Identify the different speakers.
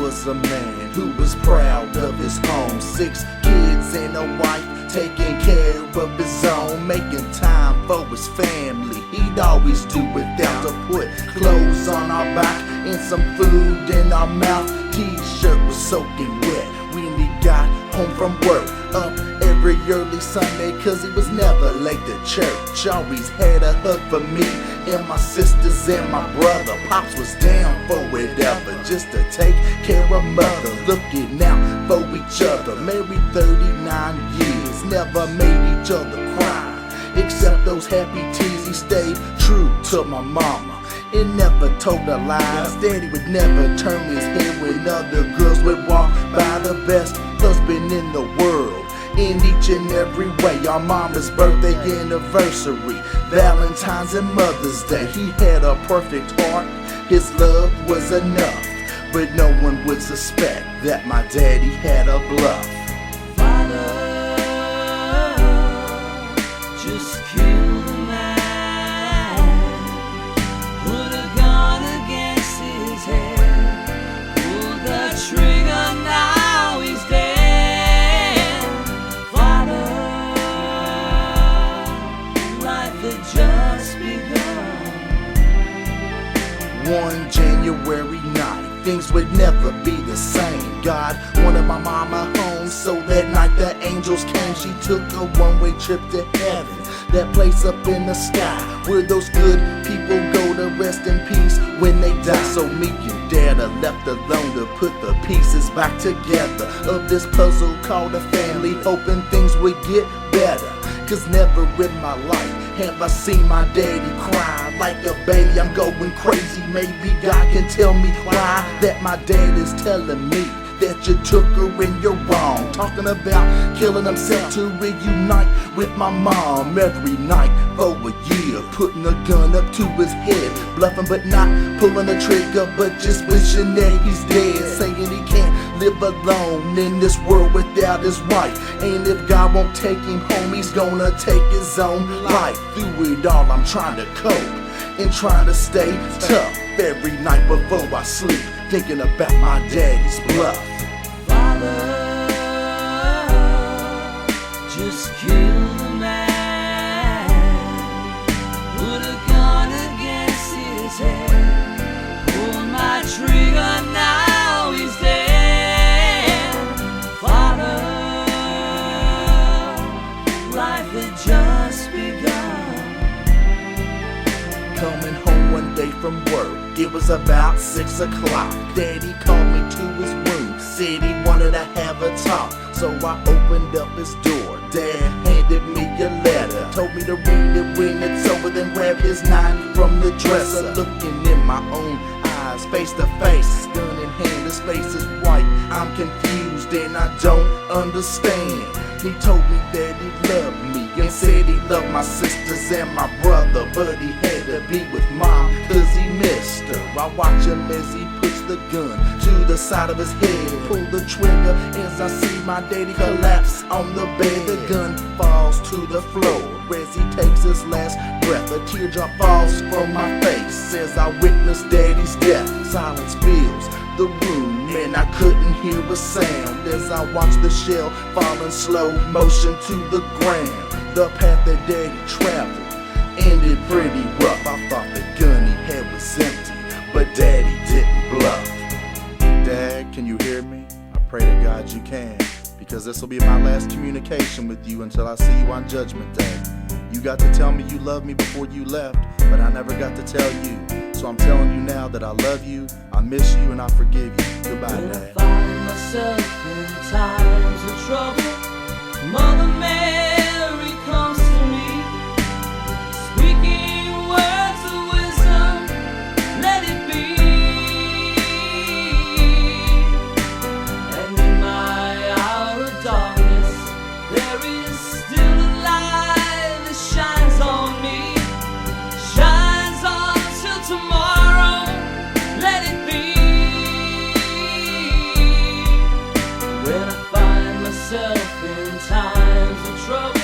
Speaker 1: was a man who was proud of his home. 6 kids and a wife, taking care of his own, making time for his family. He'd always do without to put clothes on our back and some food in our mouth. T-shirt was soaking wet when he got home from work. Up every early Sunday cause he was never late to church. Always had a hug for me and my sisters and my brother. Pops was down for whatever just to take care of mother. Looking out for each other. Married 39 years, never made each other cry. Except those happy tears, he stayed true to my mama and never told her lies. Daddy would never turn his head when other girls would walk by. The best husband in the world in each and every way. Our mama's birthday, anniversary, Valentine's and Mother's Day. He had a perfect heart, his love was enough, but no one would suspect that my daddy had a bluff.
Speaker 2: Father, just kill the man, put a gun against his head, pull the trigger, now he's dead. Just begun.
Speaker 1: One January night, things would never be the same. God wanted my mama home, so that night the angels came. She took a one-way trip to heaven, that place up in the sky where those good people go to rest in peace when they die. So me and Dad are left alone to put the pieces back together of this puzzle called a family, hoping things would get better. Cause never in my life have I seen my daddy cry like a baby. I'm going crazy, maybe God can tell me why. That my dad is telling me that you took her and you're wrong. Talking about killing himself to reunite with my mom every night for a year. Putting a gun up to his head, bluffing but not pulling the trigger, but just wishing that he's dead. Saying he can't live alone in this world without his wife. And if God won't take him home, he's gonna take his own life. Through it all I'm trying to cope and trying to stay tough every night before I sleep, thinking about my daddy's bluff.
Speaker 2: Father, just kill the man, put a gun against his head, pull my trigger, now he's dead. Father, life had just begun.
Speaker 1: Coming home one day from work, it was about 6 o'clock. Daddy called me to his room, said he wanted to have a talk. So I opened up his door. Dad handed me a letter, told me to read it when it's over, then grab his knife from the dresser. Looking in my own eyes, face to face, gun in hand, his face is white. I'm confused and I don't understand. He told me that he loved me and said he loved my sisters and my brother, but he had to be with mom cause he missed her. I watch him as he puts the gun to the side of his head, pull the trigger as I see my daddy collapse on the bed. The gun falls to the floor as he takes his last breath. A teardrop falls from my face as I witness daddy's death. Silence fills the room and I couldn't hear a sound as I watched the shell fall in slow motion to the ground. The path that daddy traveled ended pretty rough. I thought the gun he had was empty, but daddy didn't bluff. Dad, can you hear me? I pray to God you can, because this will be my last communication with you until I see you on Judgment Day. You got to tell me you loved me before you left, but I never got to tell you. So I'm telling you now that I love you, I miss you, and I forgive you. Goodbye,
Speaker 2: when
Speaker 1: Dad.
Speaker 2: I find myself in times of trouble, Mother Mary comes to me, speaking words of wisdom, let it be. And in my hour of darkness, there is still a light that shines on me, shines on till tomorrow, let it be. When I find myself in times of trouble,